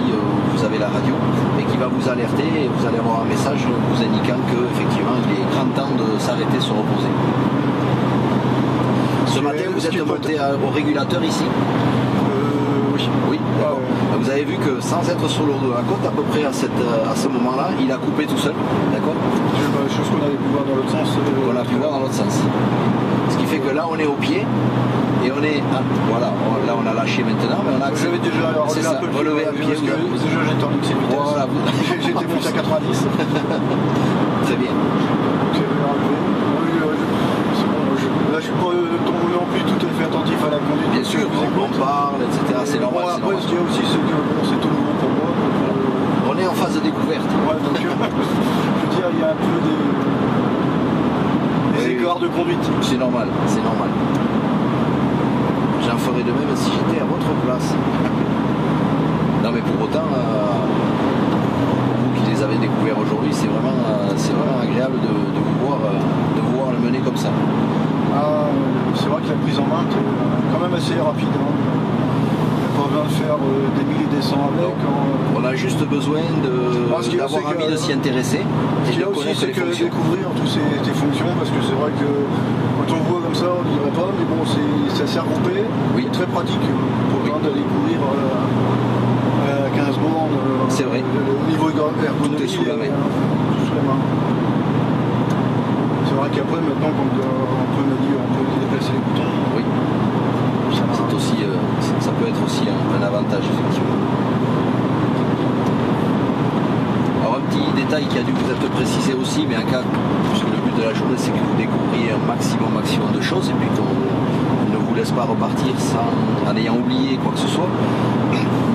vous avez la radio, et qui va vous alerter, et vous allez avoir un message vous indiquant qu'effectivement il est grand temps de s'arrêter, se reposer. Ce matin vous êtes monté au régulateur ici? Oui, d'accord. Vous avez vu que sans être sur le haut de la côte, à peu près à ce moment-là, il a coupé tout seul, d'accord?
Chose qu'on avait pu voir dans l'autre sens.
On a pu voir dans l'autre sens. Ce qui fait que là on est au pied. Et on est, voilà, là on a lâché maintenant, mais on a accès.
J'avais déjà relevé un pied, parce que déjà j'étais en excès de vitesse. Voilà, j'étais monté à 90.
Très bien.
J'avais relevé. Là je suis pas tombé non plus tout à fait attentif à la conduite.
Bien sûr, on parle, etc. C'est normal.
Bon, après ce qu'il y a aussi, c'est que c'est tout nouveau pour moi.
On est en phase de découverte.
Ouais, donc je veux dire, il y a un peu des écarts de conduite.
C'est normal, c'est normal. J'en ferais de même si j'étais à votre place. Non mais pour autant, vous qui les avez découverts aujourd'hui, c'est vraiment agréable de vous voir le mener comme ça.
C'est vrai que la prise en main est quand même assez rapide. Hein. Pas besoin de faire des milliers des cents avec.
On a juste besoin d'avoir envie de s'y intéresser.
Ce qu'il y a aussi, c'est que découvrir toutes ces fonctions, parce que c'est vrai que quand on voit comme ça, on ne dirait pas, mais bon, c'est assez regroupé, oui. Très pratique. Pour besoin d'aller courir à 15 bornes.
C'est vrai.
Au niveau ergonomique,
tout est sous la main.
Sous la main. C'est vrai qu'après, maintenant, quand on peut déplacer les boutons.
Oui. Ça peut être aussi un avantage, effectivement. Alors, un petit détail qui a dû vous être précisé aussi, mais en cas, puisque le but de la journée, c'est que vous découvriez un maximum de choses, et puis qu'on ne vous laisse pas repartir en ayant oublié quoi que ce soit.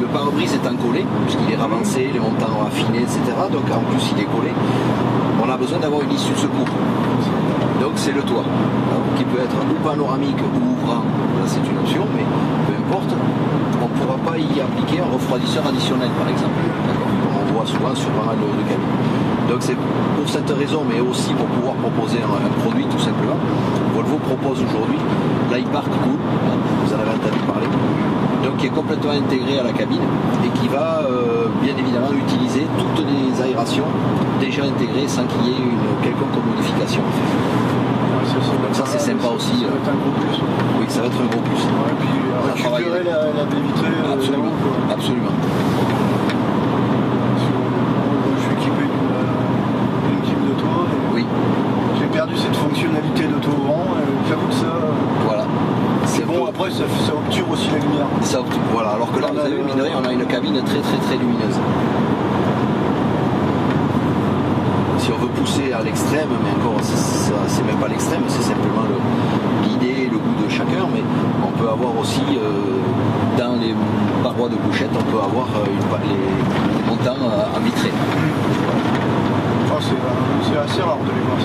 Le pare-brise est encollé, puisqu'il est ravancé, les montants affinés, etc. Donc, en plus, il est collé. On a besoin d'avoir une issue de secours. Donc c'est le toit, qui peut être ou panoramique ou ouvrant, là c'est une option, mais peu importe, on ne pourra pas y appliquer un refroidisseur additionnel par exemple, comme on voit souvent sur pas mal de cabines. Donc c'est pour cette raison, mais aussi pour pouvoir proposer un produit tout simplement, Volvo propose aujourd'hui l'iPark Cool, vous en avez entendu parler, donc qui est complètement intégré à la cabine et qui va bien évidemment utiliser toutes les aérations déjà intégrées sans qu'il y ait une quelconque modification. Donc ça c'est sympa aussi.
Ça va être un gros plus.
Oui, ça va être un gros plus.
Ouais, et puis récupérer la baie vitrée.
Absolument. Absolument.
Je suis équipé d'une clim de toit.
Oui.
J'ai perdu cette fonctionnalité de toit vent. J'avoue que ça.
Voilà.
C'est bon, après ça obture aussi la lumière.
Ça obture, voilà, alors que là, vous avez vu, mine de rien, on a une cabine très très très lumineuse. Si on veut pousser à l'extrême, mais encore, c'est même pas l'extrême, c'est simplement l'idée et le goût de chacun, mais on peut avoir aussi, dans les parois de couchette, on peut avoir les montants en vitré.
C'est assez rare de les voir.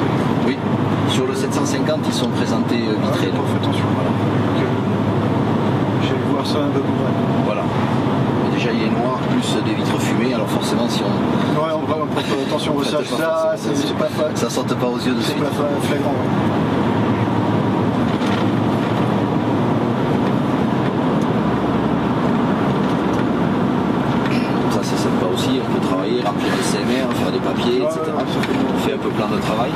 Oui, sur le 750, ils sont présentés vitrés.
Ah, fais attention, voilà. Je vais voir ça un peu plus près.
Voilà. Mais déjà, il est noir, plus des vitres fumées, alors forcément, si on...
Ouais, on va faire attention,
ça saute pas aux yeux de suite.
C'est pas flagrant.
Ça, c'est sympa aussi, on peut travailler, remplir le CMR, faire des papiers, etc. On fait un peu plein de travail.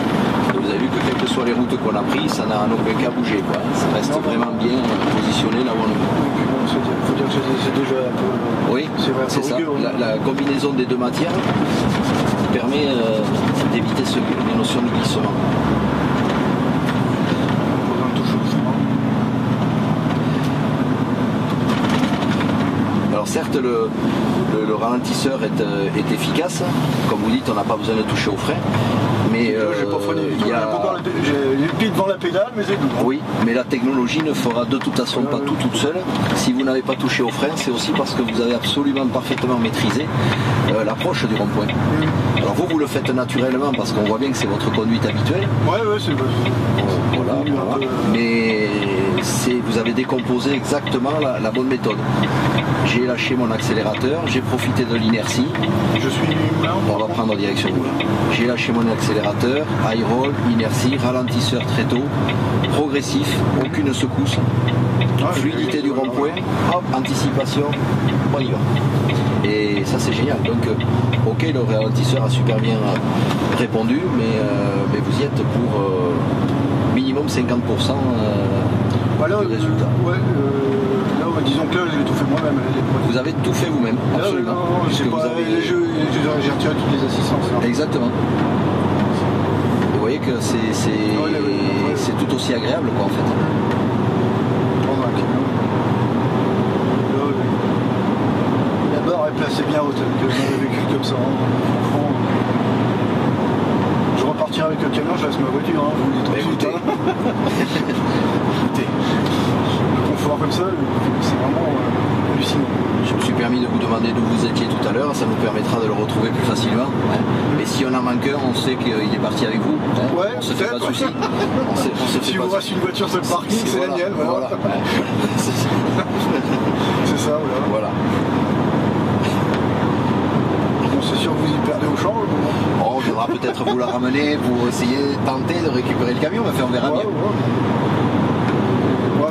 Et vous avez vu que quelles que soient les routes qu'on a prises, ça n'a en aucun cas bougé, quoi. Ça reste vraiment bien positionné là où on est.
Il faut dire que c'est déjà un peu...
Oui, c'est ça. La combinaison des deux matières permet d'éviter les notions de glissement. Alors certes, le ralentisseur est efficace. Comme vous dites, on n'a pas besoin de toucher au frein. Mais
j'ai pas freiné. J'ai les pieds devant la pédale, mais c'est tout.
Oui, mais la technologie ne fera de toute façon pas tout toute seule. Si vous n'avez pas touché au frein, c'est aussi parce que vous avez absolument parfaitement maîtrisé l'approche du rond-point. Alors vous le faites naturellement parce qu'on voit bien que c'est votre conduite habituelle.
Ouais, c'est vrai.
Voilà. Mais vous avez décomposé exactement la bonne méthode. J'ai lâché mon accélérateur, j'ai profité de l'inertie.
Je suis là.
On va prendre en direction vous là. J'ai lâché mon accélérateur, high roll, inertie, ralentisseur très tôt, progressif, aucune secousse, fluidité du rond-point, hop, anticipation, on y va. Et ça c'est génial. Donc ok, le ralentisseur a super bien répondu, mais vous y êtes pour minimum 50%
voilà,
du résultat.
Disons que là j'ai tout fait moi-même.
Vous avez tout fait vous-même, absolument.
J'ai retiré toutes les assistances. Là.
Exactement. Vous voyez que c'est tout aussi agréable quoi en fait. La barre est placée bien haute avec un véhicule comme ça. Je repartirai avec le camion, je laisse ma voiture. Vous le dites
écoutez. Le confort comme ça, c'est vraiment hallucinant.
Je me suis permis de vous demander d'où vous étiez tout à l'heure, ça nous permettra de le retrouver plus facilement. Hein. Mais si on en manque un, on sait qu'il est parti avec vous. Hein.
Ouais,
on se fait pas de soucis.
Si vous reste une voiture sur le parking, c'est la mienne. Voilà. C'est ça,
voilà.
Bon, c'est sûr que vous y perdez au champ.
On viendra peut-être vous la ramener pour essayer, tenter de récupérer le camion, on verra bien.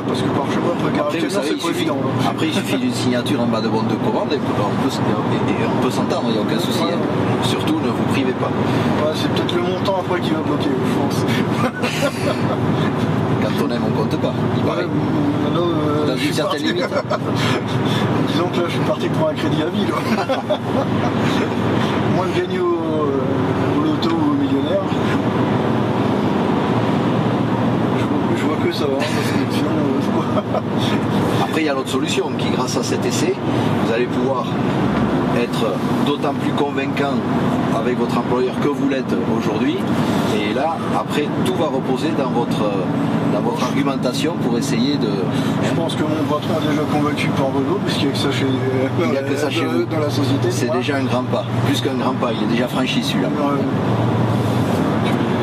Parce que par chemin,
après, vous savez, après il suffit d'une signature en bas de bonne de commande et on peut s'entendre, il n'y a aucun souci. Hein. Surtout, ne vous privez pas.
Ouais, c'est peut-être le montant après qui va bloquer, je pense.
Quand on aime, on compte pas, il paraît. Dans une certaine limite.
Disons que là, je suis parti pour un crédit à vie. Là. Moins de gagner au loto ou au millionnaire. Je vois que ça va, parce que sinon,
après, il y a l'autre solution qui, grâce à cet essai, vous allez pouvoir être d'autant plus convaincant avec votre employeur que vous l'êtes aujourd'hui. Et là, après, tout va reposer dans votre argumentation pour essayer de...
Je pense que mon patron est déjà convaincu par Renault, puisqu'il n'y a que ça chez,
vous.
Dans la société.
C'est déjà un grand pas, plus qu'un grand pas, il est déjà franchi celui-là.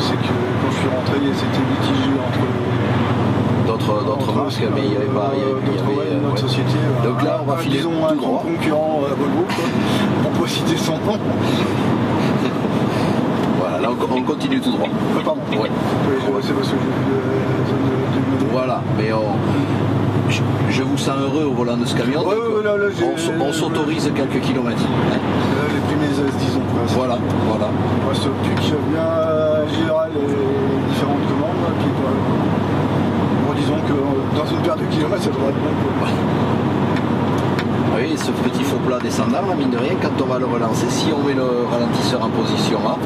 C'est que quand je suis rentré, c'était mitigé entre
d'autres marques, mais il n'y avait pas.
notre société.
Donc là, on va filer tout
un
droit.
Concurrent à Volvo, pour pas citer son nom.
Voilà, là on continue tout droit.
Pardon.
Ouais.
C'est parce que
voilà, mais je vous sens heureux au volant de ce camion. On s'autorise quelques kilomètres.
Là, les premiers as, disons.
Voilà.
On reste plus qu'il y a bien général les différentes commandes. Puis, disons que dans une paire de kilomètres, ça devrait être bon.
Oui, ce petit faux plat descendant, mine de rien, quand on va le relancer, si on met le ralentisseur en position A,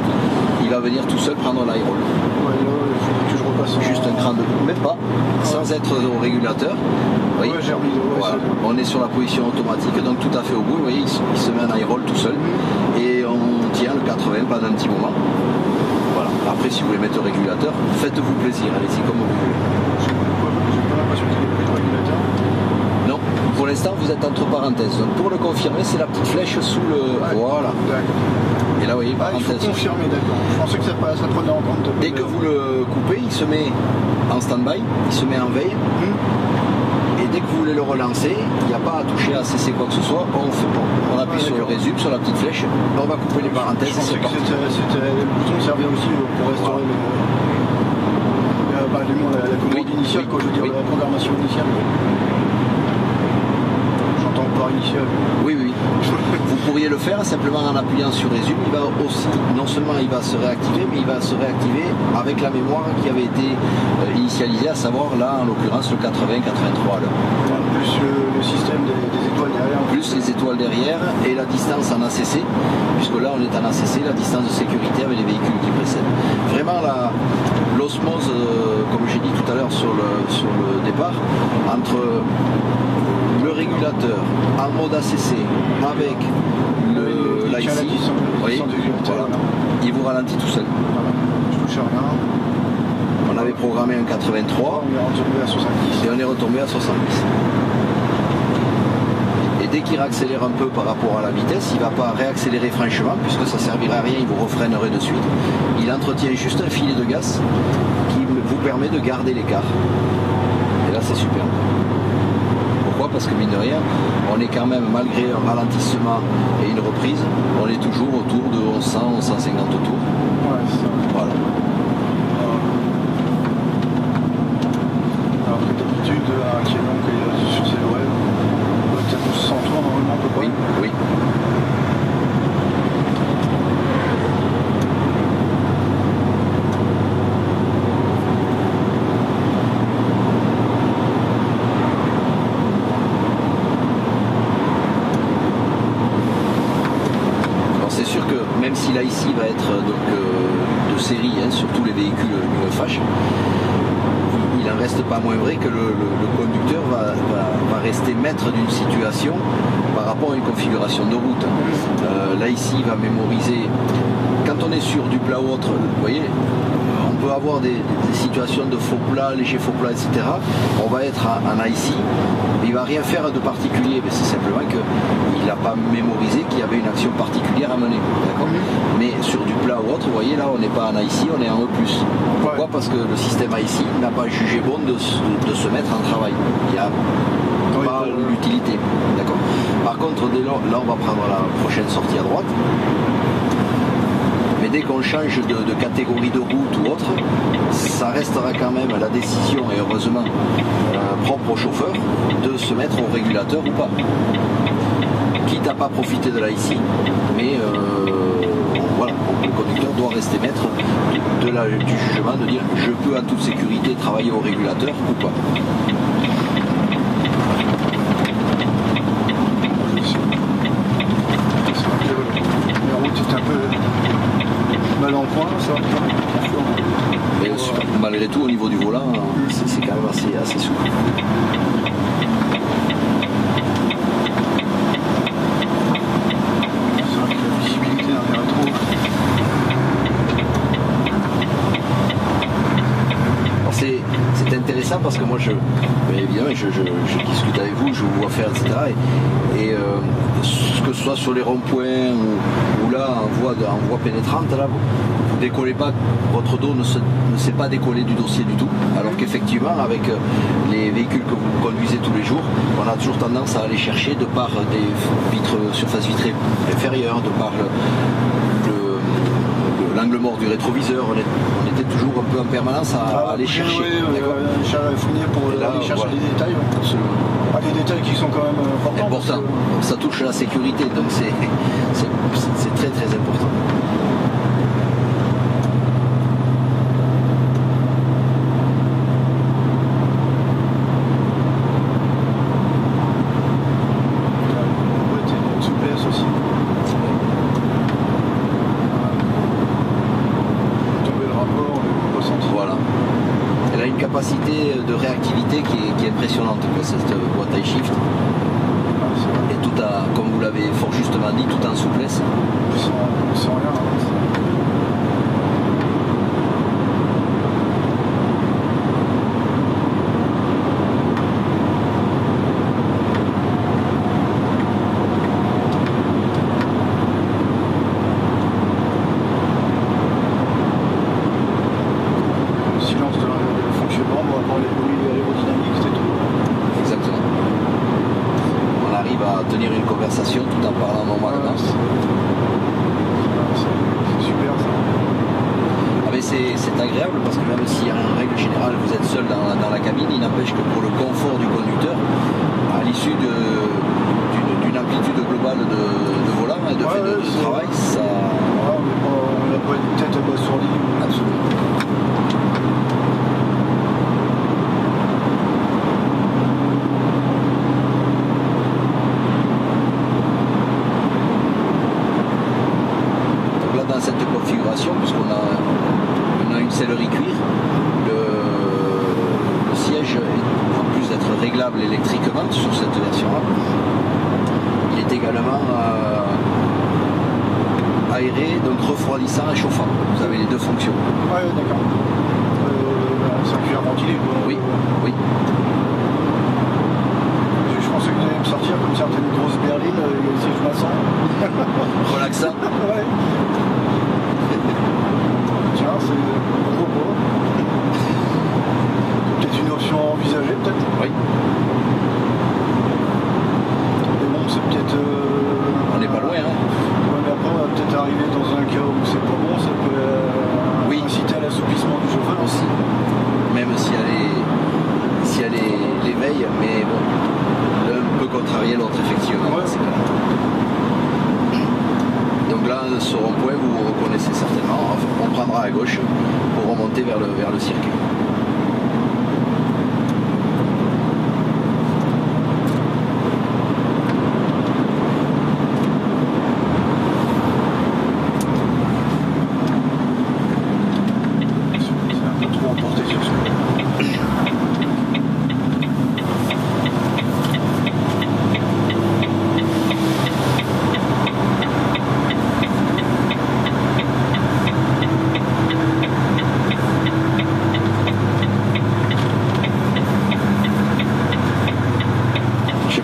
il va venir tout seul prendre l'high roll.
Ouais, là, il faut que je repasse.
Juste un cran de bout, même pas, sans être au régulateur.
Oui, j'ai remis
voilà. On est sur la position automatique, donc tout à fait au bout. Vous voyez, il se met en high roll tout seul. Et on tient le 80 pendant un petit moment. Voilà. Après, si vous voulez mettre le régulateur, faites-vous plaisir. Allez-y comme vous voulez. Non, pour l'instant vous êtes entre parenthèses. Donc pour le confirmer, c'est la petite flèche sous le. Voilà. Et là, vous voyez,
il faut confirmer, d'accord. Je pensais que ça prenait en compte.
Dès que vous le coupez, il se met en stand-by, il se met en veille. Et dès que vous voulez le relancer, il n'y a pas à toucher à cesser quoi que ce soit. On appuie sur le résume, sur la petite flèche. On va couper les parenthèses.
Je pensais que le bouton servait aussi pour restaurer la commande initiale, quand je veux dire la programmation initiale. J'entends par initiale.
Oui. Vous pourriez le faire simplement en appuyant sur résume. Il va aussi, non seulement il va se réactiver, mais il va se réactiver avec la mémoire qui avait été initialisée, à savoir là en l'occurrence le 80-83 à l'heure.
Plus le système des étoiles derrière.
Plus les étoiles derrière et la distance en ACC, puisque là on est en ACC, la distance de sécurité avec les véhicules qui précèdent. Vraiment l'osmose, comme j'ai dit tout à l'heure sur le départ, entre le régulateur en mode ACC avec l'IC, voilà, il vous ralentit tout seul.
Je touche à rien.
On avait programmé un 83,
on est retombé à 70.
Et on est retombé à 70. Et dès qu'il réaccélère un peu par rapport à la vitesse, il ne va pas réaccélérer franchement, puisque ça ne servira à rien, il vous refreinerait de suite. Il entretient juste un filet de gaz qui vous permet de garder l'écart. Et là, c'est super. Pourquoi? Parce que mine de rien, on est quand même, malgré un ralentissement et une reprise, on est toujours autour de 1100, 1150 tours.
Ouais, c'est ça.
Voilà.
Alors que d'habitude, un camion qui est sur ses lorelles, on doit être à 1200 tours normalement, à peu près.
Oui, oui. C'est sûr que même si là ici va être de série sur tous les véhicules UFH, il n'en reste pas moins vrai que le conducteur va rester maître d'une situation par rapport à une configuration de route. Là ici il va mémoriser, quand on est sur du plat ou autre, vous voyez, on peut avoir des situations de faux plat, léger faux plat, etc. On va être en IC, mais il ne va rien faire de particulier, mais c'est simplement qu'il n'a pas mémorisé qu'il y avait une action particulière à mener. Mais sur du plat ou autre, vous voyez là, on n'est pas en IC, on est en E+. Pourquoi? Parce que le système IC n'a pas jugé bon de se mettre en travail. Il n'y a pas l'utilité. D'accord. Par contre, dès là, on va prendre la prochaine sortie à droite. Mais dès qu'on change de catégorie de route ou autre, ça restera quand même la décision, et heureusement propre au chauffeur, de se mettre au régulateur ou pas. Quitte à pas profiter de la IC, mais voilà, le conducteur doit rester maître du jugement, de dire je peux en toute sécurité travailler au régulateur ou pas.
La route est un peu mal en point, ça.
Mais malgré tout, au niveau du volant, c'est quand même assez souple.
C'est vrai que la visibilité dans les rétros.
C'est intéressant parce que moi, évidemment, je discute avec vous, je vous vois faire, etc. Et que ce soit sur les ronds-points ou là, en voie pénétrante, là, vous ne décollez pas, votre dos ne s'est pas décollé du dossier du tout. Alors qu'effectivement, avec les véhicules que vous conduisez tous les jours, on a toujours tendance à aller chercher de par des surfaces vitrées inférieures, de par l'angle mort du rétroviseur, on était toujours un peu en permanence à aller chercher.
Fouiller pour aller chercher les détails.
Absolument.
Des détails qui sont quand même importants.
Ça touche à la sécurité, donc c'est très très important. Capacité de réactivité qui est impressionnante, cette boîte iShift. Et tout comme vous l'avez fort justement dit, tout en souplesse.
Sans rien.
Tenir une conversation tout en parlant normalement.
C'est super ça.
Ah mais c'est agréable parce que même si en règle générale vous êtes seul dans la cabine, il n'empêche que pour le confort du conducteur, à l'issue d'une amplitude globale de volant et de fait de travail, ça.
On n'a pas une tête abasourdie.
Absolument. Dans cette configuration, puisqu'on a une sellerie cuir, le siège, en plus d'être réglable électriquement sur cette version-là, il est également aéré, donc refroidissant et chauffant. Vous avez les deux fonctions.
Ouais, d'accord. C'est un cuir ventilé.
Oui, oui.
Je pensais que vous alliez me sortir comme certaines grosses berlines, le siège maçon.
Relaxant.
Ouais. Tiens, c'est pourquoi pas. Peut-être une option envisagée, peut-être.
Oui. à gauche pour remonter vers le circuit.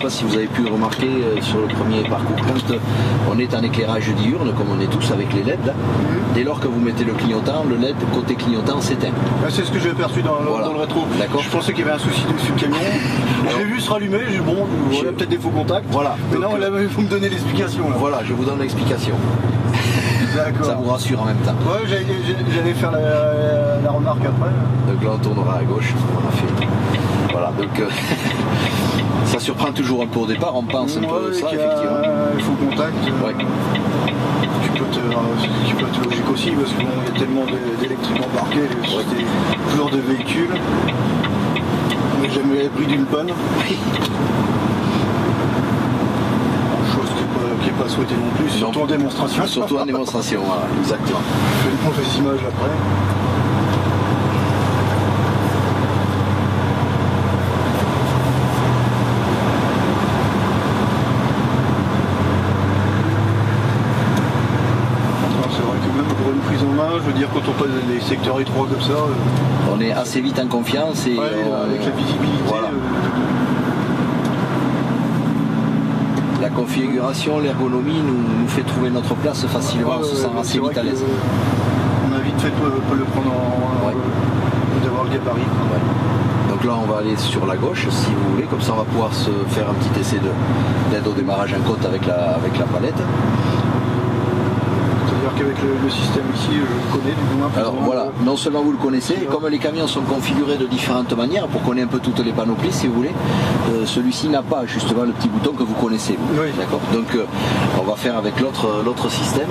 Si vous avez pu remarquer sur le premier parcours, quand on est en éclairage diurne, comme on est tous avec les LED, là, dès lors que vous mettez le clignotant, le LED côté clignotant s'éteint.
C'est ce que j'ai aperçu dans le rétro. Je pensais qu'il y avait un souci dessus le camion. Je l'ai vu se rallumer, il y a peut-être des faux contacts. Voilà. Mais non, là, il faut me donner l'explication.
Voilà, je vous donne l'explication. Ça vous rassure en même temps.
Ouais, j'allais faire la remarque après.
Donc là, on tournera à gauche. On a fait. Voilà, donc ça surprend toujours un peu au départ, on pense un peu ça, effectivement.
Il faut contact.
Ouais.
Qui peut être logique aussi, parce qu'il y a tellement d'électriques embarqués, des couleurs de véhicules. On n'est jamais à l'abri d'une panne. Chose qui n'est pas souhaitée non plus, surtout en démonstration.
Surtout en démonstration, voilà, exactement.
Je fais une mauvaise image après. Je veux dire, quand on passe les secteurs étroits comme ça,
on est assez vite en confiance et
avec la visibilité.
Voilà. La configuration, l'ergonomie nous fait trouver notre place facilement, on se sent assez vite à l'aise.
On a vite fait de le prendre d'avoir le gabarit.
Ouais. Donc là on va aller sur la gauche si vous voulez, comme ça on va pouvoir se faire un petit essai d'aide au démarrage en côte avec la palette.
Qu'avec le système ici, je le connais du moins.
Alors voilà, non seulement vous le connaissez, et comme les camions sont configurés de différentes manières, pour qu'on ait un peu toutes les panoplies si vous voulez, celui-ci n'a pas justement le petit bouton que vous connaissez.
Oui.
D'accord. Donc on va faire avec l'autre système.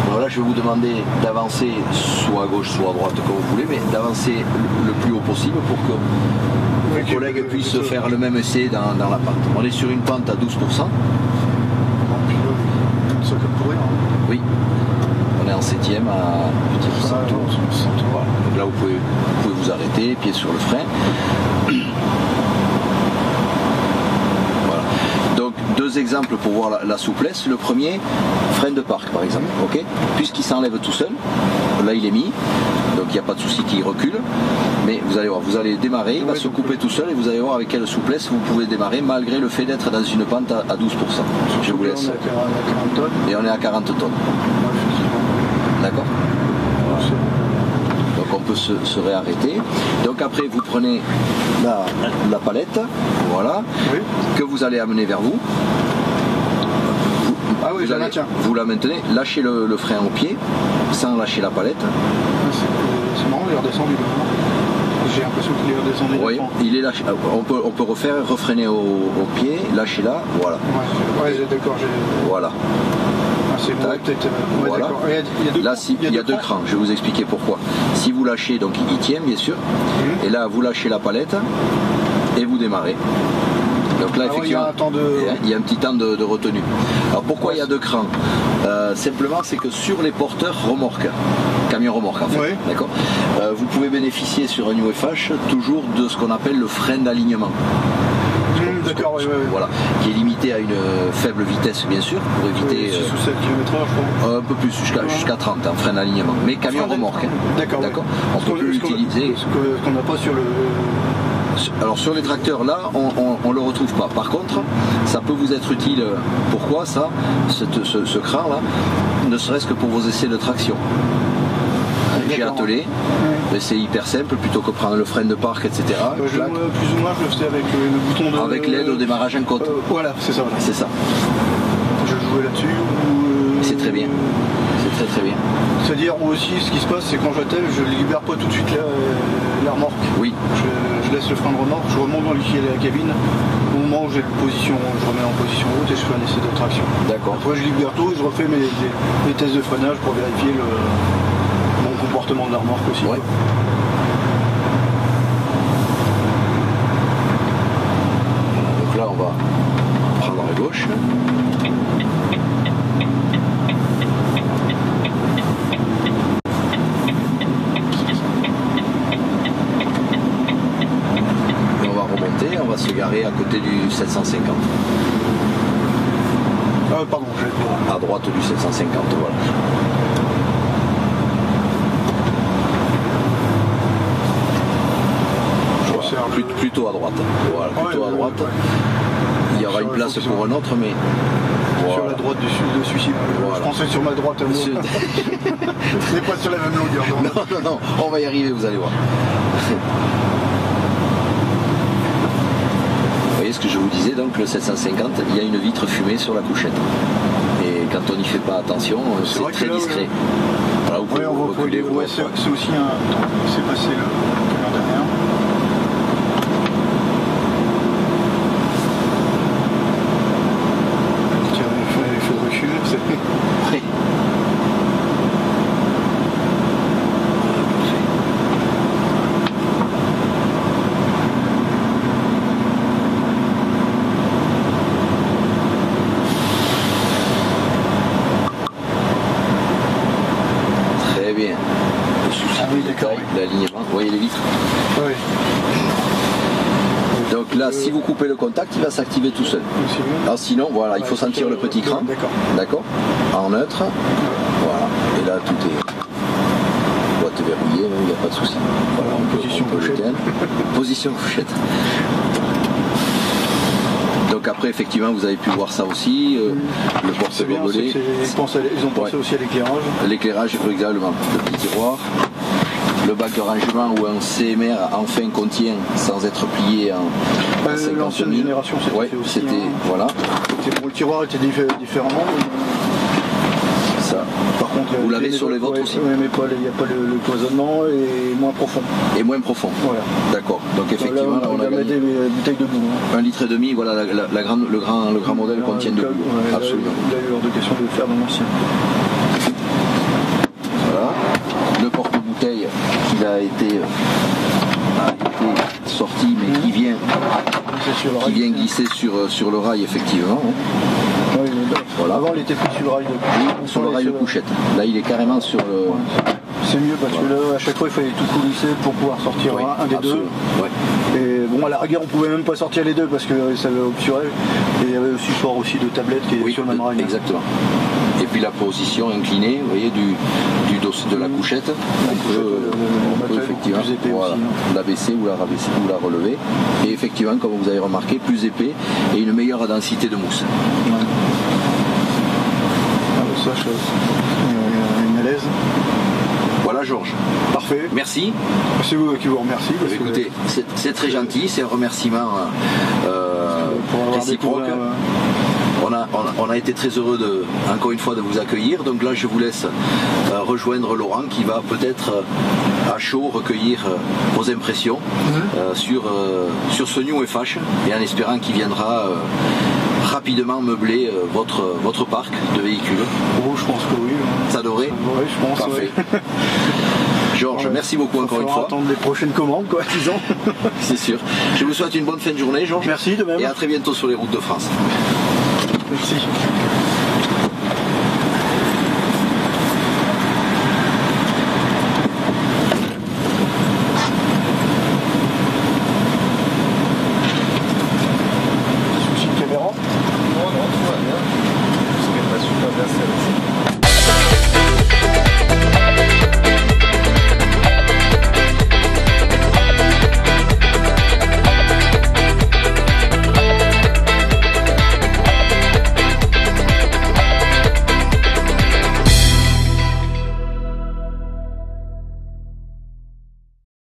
Alors là je vais vous demander d'avancer soit à gauche, soit à droite, comme vous voulez, mais d'avancer le plus haut possible pour que vos collègues puissent faire le même essai dans la pente. On est sur une pente à 12%.
Ça comme pour rien.
Oui. On est en 7ème à petit peu 100 tours. Voilà. Donc là vous pouvez vous arrêter, pied sur le frein. Voilà. Donc deux exemples pour voir la souplesse. Le premier, frein de parc par exemple. Okay, puisqu'il s'enlève tout seul, là il est mis, donc il n'y a pas de souci qu'il recule. Mais vous allez voir, vous allez démarrer, il va se couper tout seul et vous allez voir avec quelle souplesse vous pouvez démarrer malgré le fait d'être dans une pente à 12%. Je vous laisse. Et on est à 40 tonnes. D'accord. Donc on peut se réarrêter. Donc après vous prenez la palette, voilà,
oui,
que vous allez amener vers vous. Vous la maintenez, lâchez le frein au pied, sans lâcher la palette.
C'est marrant, il est redescendu. J'ai l'impression qu'il est redescendu.
Oui, il est lâché. On peut refaire, refreiner au pied, lâcher là, voilà.
Ouais, d'accord.
Voilà.
C'est bon,
voilà. Là, il y a deux crans, je vais vous expliquer pourquoi. Si vous lâchez, donc il tient bien sûr, et là vous lâchez la palette et vous démarrez. Donc là, effectivement, il y a un petit temps de retenue. Alors pourquoi il y a deux crans? Simplement, c'est que sur les porteurs remorques, camion remorque en fait, oui, d'accord, vous pouvez bénéficier sur un UFH toujours de ce qu'on appelle le frein d'alignement.
D'accord, oui.
Voilà, qui est limité à une faible vitesse bien sûr, pour éviter
6 ou 7 km/h je crois.
Un peu plus, jusqu'à 30 en frein d'alignement, mais camion remorque.
D'accord.
On peut plus l'utiliser.
Ce qu'on n'a pas sur le...
Alors sur les tracteurs là, on le retrouve pas. Par contre, ça peut vous être utile. Pourquoi ça, ce cran là, ne serait-ce que pour vos essais de traction. J'ai attelé, mais c'est hyper simple, plutôt que prendre le frein de parc, etc.
Plus ou moins, je le faisais avec le bouton de...
Avec l'aide au démarrage en côte.
Voilà, c'est ça.
C'est ça.
Je jouais là-dessus.
C'est très bien. C'est très bien.
C'est-à-dire aussi, ce qui se passe, c'est quand j'attelle, je ne libère pas tout de suite la remorque.
Oui.
Je laisse le frein de remorque, je remonte dans la cabine. Au moment où j'ai je remets en position haute et je fais un essai de traction.
D'accord.
Après, je libère tout et je refais mes tests de freinage pour vérifier mon comportement. comportement de la remorque aussi.
Ouais. Donc là, on va prendre à gauche. Et on va remonter, on va se garer à côté du 750.
Pardon,
à droite du 750, voilà. Plutôt à droite. Voilà, plutôt à droite. Il y aura une place pour un autre, mais.
Voilà. Sur la droite de celui-ci. Voilà. Je pensais sur ma droite à moi. Ce n'est pas sur la même longueur.
Non, on va y arriver, vous allez voir. Vous voyez ce que je vous disais, donc le 750, il y a une vitre fumée sur la couchette. Et quand on n'y fait pas attention, c'est très discret. Voilà, vous pouvez reculer.
C'est aussi un. C'est passé l'heure dernière.
Très bien. L'alignement, vous voyez les vitres?
Oui.
Donc là, si vous coupez le contact, il va s'activer tout seul. Alors sinon, voilà, il faut sentir le petit cran. D'accord. En neutre. Voilà. Et là, tout est boîte verrouillée, il n'y a pas de souci. Voilà,
en position couchette.
Position couchette. Donc après, effectivement, vous avez pu voir ça aussi. Le porte-gobelet.
Ils ont pensé aussi à l'éclairage.
L'éclairage, également. Le petit tiroir. Le bac de rangement où un CMR enfin contient sans être plié en 50 000.
L'ancienne génération, c'était
ouais,
fait aussi.
Voilà.
Pour le tiroir était différemment.
Ça.
Par contre,
vous l'avez sur les vôtres aussi.
Oui, mais il n'y a pas le cloisonnement et moins profond.
Et moins profond.
Voilà.
D'accord. Donc effectivement,
là, on a mettre des bouteilles de boue.
1,5 litre, voilà, le grand modèle contient de boue. Absolument.
Il a eu hors de question de le faire dans l'ancien.
Voilà. Le porte-bouteille qui a été sorti, mais qui vient glisser sur le rail, effectivement.
Oui, voilà. Avant, il était plus sur le rail de couchette.
Sur le rail de couchette. Là, il est carrément sur le.
Ouais. C'est mieux parce que là, à chaque fois, il fallait tout coulisser pour pouvoir sortir un des deux.
Ouais.
Et bon, à la rigueur, on pouvait même pas sortir les deux parce que ça obturait. Et il y avait aussi sort aussi de tablette qui est sur le même rail.
Exactement. Et puis la position inclinée, vous voyez, du dos de la couchette, on peut effectivement l'abaisser ou la rabaisser ou la relever. Et effectivement, comme vous avez remarqué, plus épais et une meilleure densité de mousse.
Ouais. Ça, une à l'aise.
Voilà, Georges.
Parfait.
Merci.
C'est vous qui vous remercie.
Écoutez, c'est très gentil, c'est un remerciement réciproque. On a été très heureux encore une fois de vous accueillir. Donc là, je vous laisse rejoindre Laurent qui va peut-être à chaud recueillir vos impressions sur ce New FH et en espérant qu'il viendra rapidement meubler votre parc de véhicules.
Oh, je pense que oui.
Ça devrait.
Oui, je pense.
Parfait.
Oui.
Georges, merci beaucoup encore une fois.
Attendre les prochaines commandes, quoi, disons.
C'est sûr. Je vous souhaite une bonne fin de journée, Georges.
Merci de même.
Et à très bientôt sur les routes de France.
Merci.